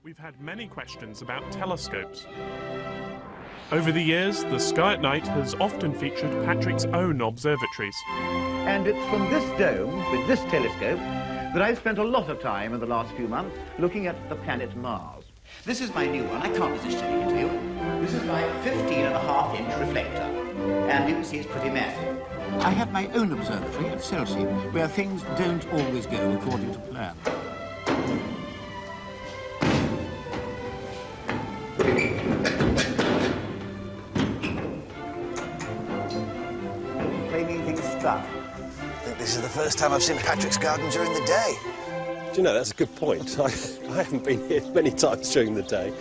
We've had many questions about telescopes. Over the years, the sky at night has often featured Patrick's own observatories. And it's from this dome, with this telescope, that I've spent a lot of time in the last few months looking at the planet Mars. This is my new one. I can't resist showing it to you. This is my 15.5-inch reflector, and you can see it's pretty massive. I have my own observatory at Chelsea, where things don't always go according to plan. Claiming things struck. I think this is the first time I've seen Patrick's garden during the day. Do you know, that's a good point. I haven't been here many times during the day.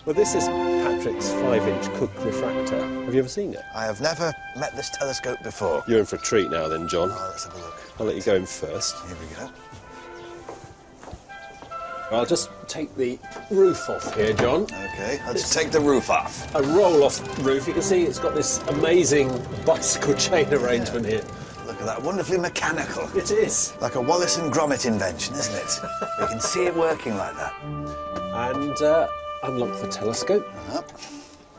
Well, this is Patrick's 5-inch Cook refractor. Have you ever seen it? I have never met this telescope before. You're in for a treat now then, John. Oh, let's have a look. I'll let you go in first. Here we go. I'll just take the roof off here, John. OK, let's take the roof off. A roll-off roof. You can see it's got this amazing bicycle chain arrangement here. Look at that, wonderfully mechanical. It is. Like a Wallace and Gromit invention, isn't it? We can see it working like that. And unlock the telescope.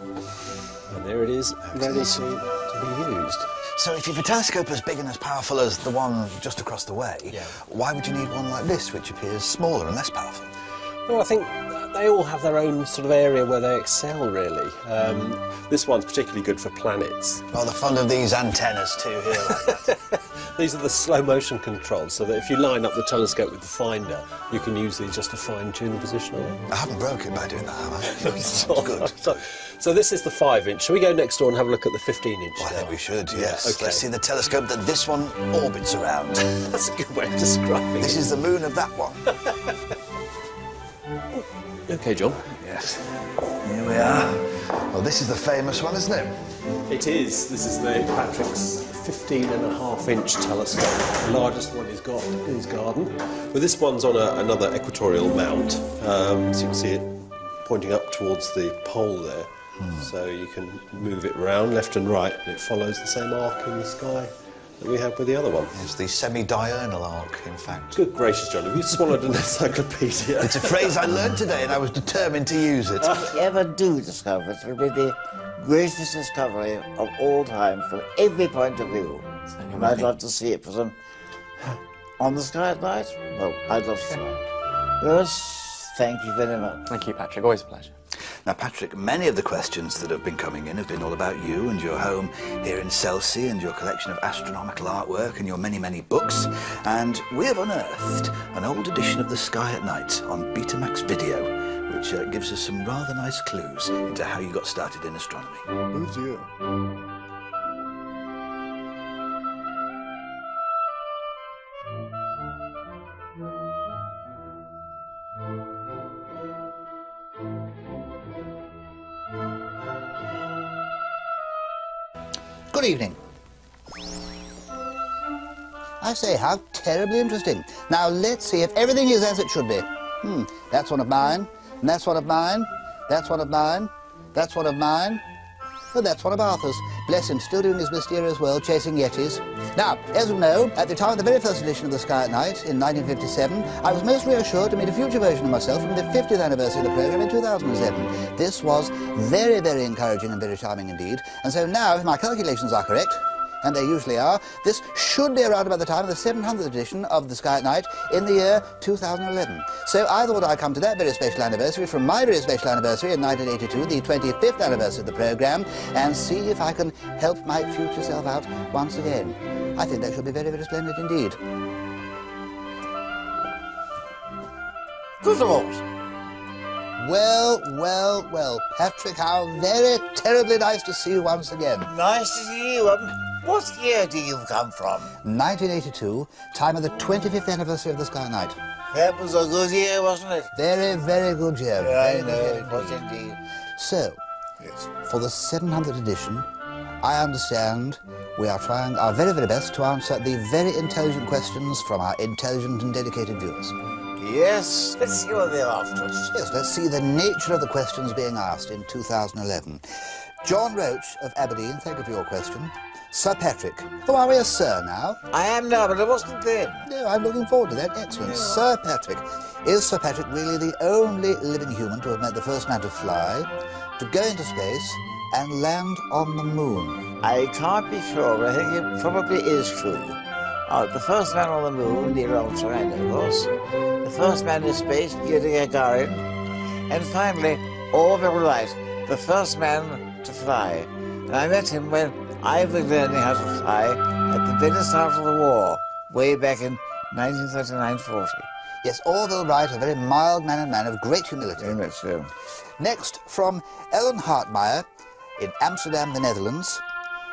And there it is, ready to be used. So if you've a telescope as big and as powerful as the one just across the way, why would you need one like this, which appears smaller and less powerful? Well, I think they all have their own sort of area where they excel, really. This one's particularly good for planets. Oh, they're fond of these antennas too here like that. These are the slow motion controls, so that if you line up the telescope with the finder, you can use these just to fine-tune the position of it. I haven't broke it by doing that, have I? It's good. So this is the 5-inch. Shall we go next door and have a look at the 15-inch? Well, I think we should, yes. Okay. Let's see the telescope that this one orbits around. That's a good way of describing it. This is the moon of that one. OK, John. Yes. Here we are. Well, this is the famous one, isn't it? It is. This is the Patrick's 15.5-inch telescope, the largest one he's got in his garden. But this one's on another equatorial mount, so you can see it pointing up towards the pole there. So you can move it round left and right, and it follows the same arc in the sky that we have with the other one. It's the semi-diurnal arc, in fact. Good gracious, John, have you swallowed an encyclopedia? It's a phrase I learned today, and I was determined to use it. If you ever do discover it, it will be the greatest discovery of all time from every point of view. And I'd love to see it for some... on the sky at night? Well, I'd love to see it. Yes, thank you very much. Thank you, Patrick. Always a pleasure. Now, Patrick, many of the questions that have been coming in have been all about you and your home here in Chelsea and your collection of astronomical artwork and your many, many books. And we have unearthed an old edition of The Sky at Night on Betamax video, which gives us some rather nice clues into how you got started in astronomy. Oh, dear. Good evening. I say, how terribly interesting. Now, let's see if everything is as it should be. That's one of mine, and that's one of mine, that's one of mine, that's one of mine, and that's one of Arthur's. Bless him, still doing his mysterious world, chasing yetis. Now, as you know, at the time of the very first edition of The Sky at Night, in 1957, I was most reassured to meet a future version of myself from the 50th anniversary of the programme in 2007. This was very, very encouraging and very charming indeed. And so now, if my calculations are correct, and they usually are, this should be around about the time of the 700th edition of The Sky at Night in the year 2011. So I thought I'd come to that very special anniversary from my very special anniversary in 1982, the 25th anniversary of the programme, and see if I can help my future self out once again. I think that should be very, very splendid indeed. Tutors! Well, well, well, Patrick, how very terribly nice to see you once again. Nice to see you. What year do you come from? 1982, time of the 25th anniversary of The Sky at Night. That was a good year, wasn't it? Very, very good year. I know, it was indeed. So, Yes. for the 700th edition, I understand we are trying our very, very best to answer the very intelligent questions from our intelligent and dedicated viewers. Yes, let's see what they're after. Yes, let's see the nature of the questions being asked in 2011. John Roach of Aberdeen, thank you for your question. Sir Patrick. Oh, are we a sir now? I am now, but I wasn't then. No, I'm looking forward to that. Excellent. Sir Patrick, Is Sir Patrick really the only living human to have met the first man to fly, to go into space, and land on the moon? I can't be sure, but I think it probably is true. The first man on the moon, Neil Armstrong, of course. The first man in space, Yuri Gagarin. And finally, all very right, the first man to fly. And I met him when I was learning how to fly at the very start of the war, way back in 1939-40. Yes, Orville Wright, a very mild-mannered man of great humility. Very much so. Next, from Ellen Hartmeyer in Amsterdam, the Netherlands.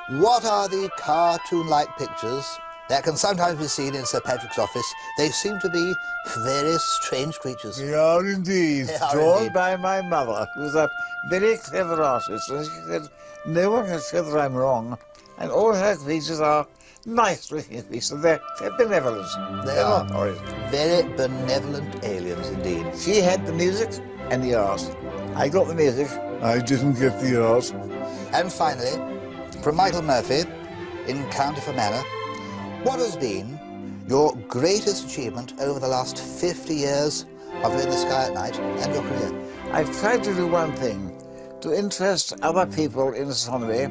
What are the cartoon-like pictures that can sometimes be seen in Sir Patrick's office? They seem to be very strange creatures. They are indeed. They are Drawn indeed. by my mother, who's a very clever artist, and she said, no one can say that I'm wrong. And all her creatures are nice-looking creatures. They're benevolent. They They're are not horrid. very benevolent aliens indeed. She had the music and the art. I got the music. I didn't get the art. And finally, from Michael Murphy in County Fermanagh, what has been your greatest achievement over the last 50 years of In the Sky at Night and your career? I've tried to do one thing, to interest other people in astronomy,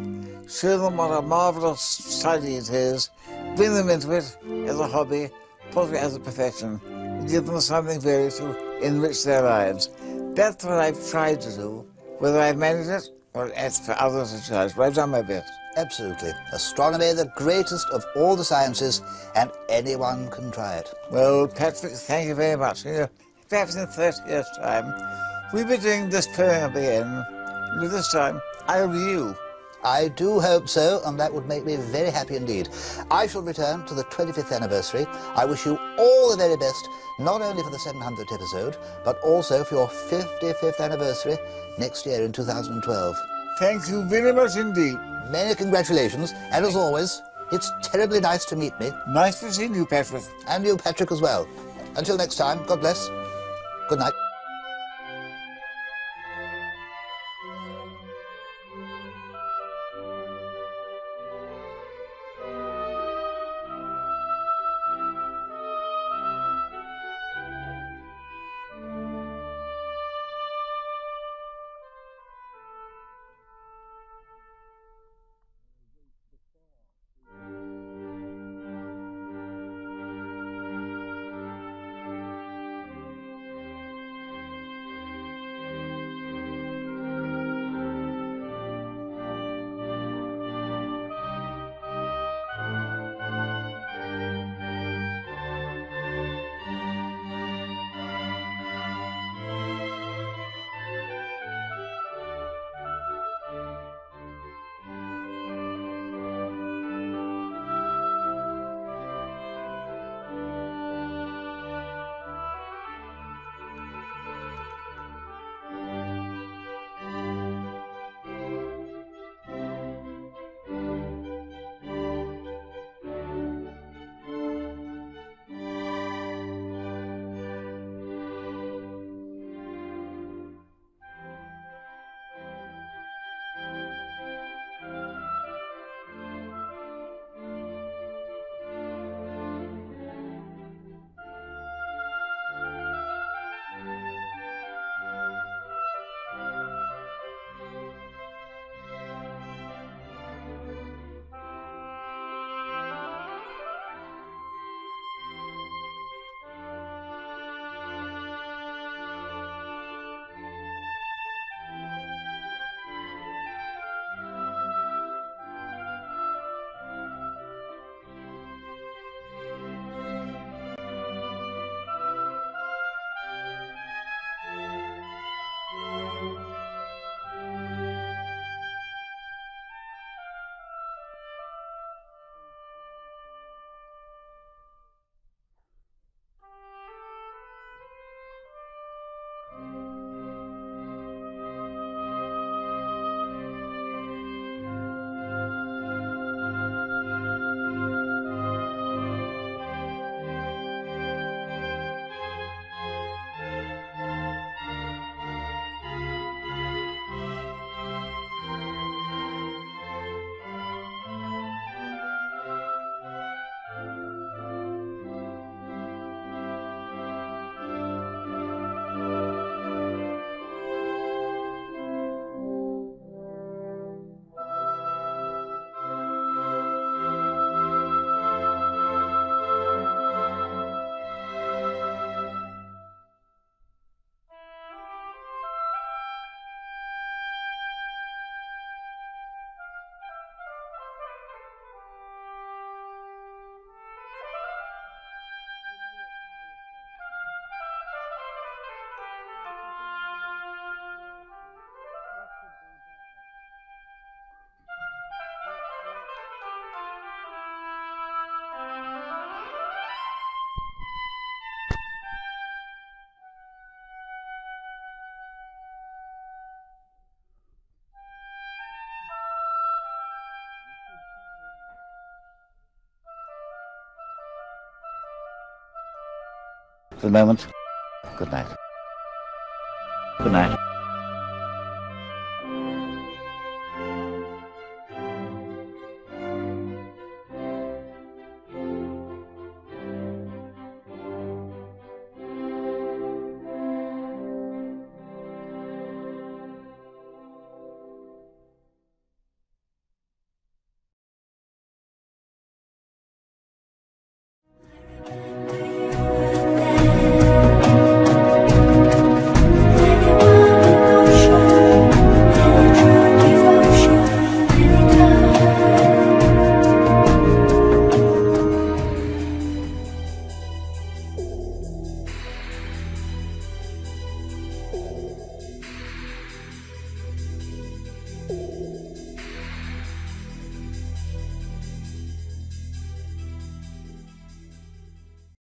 show them what a marvellous study it is, bring them into it as a hobby, possibly as a profession, and give them something very to enrich their lives. That's what I've tried to do. Whether I've managed it, well, that's for others to judge, but I've done my best. Absolutely. Astronomy, the greatest of all the sciences, and anyone can try it. Well, Patrick, thank you very much. You know, perhaps in 30 years' time, we'll be doing this program again. And this time, I'll be you. I do hope so, and that would make me very happy indeed. I shall return to the 25th anniversary. I wish you all the very best, not only for the 700th episode, but also for your 55th anniversary next year in 2012. Thank you very much indeed. Many congratulations, and as always, it's terribly nice to meet me. Nice to see you, Patrick. And you, Patrick, as well. Until next time, God bless. Good night. For the moment, good night. Good night.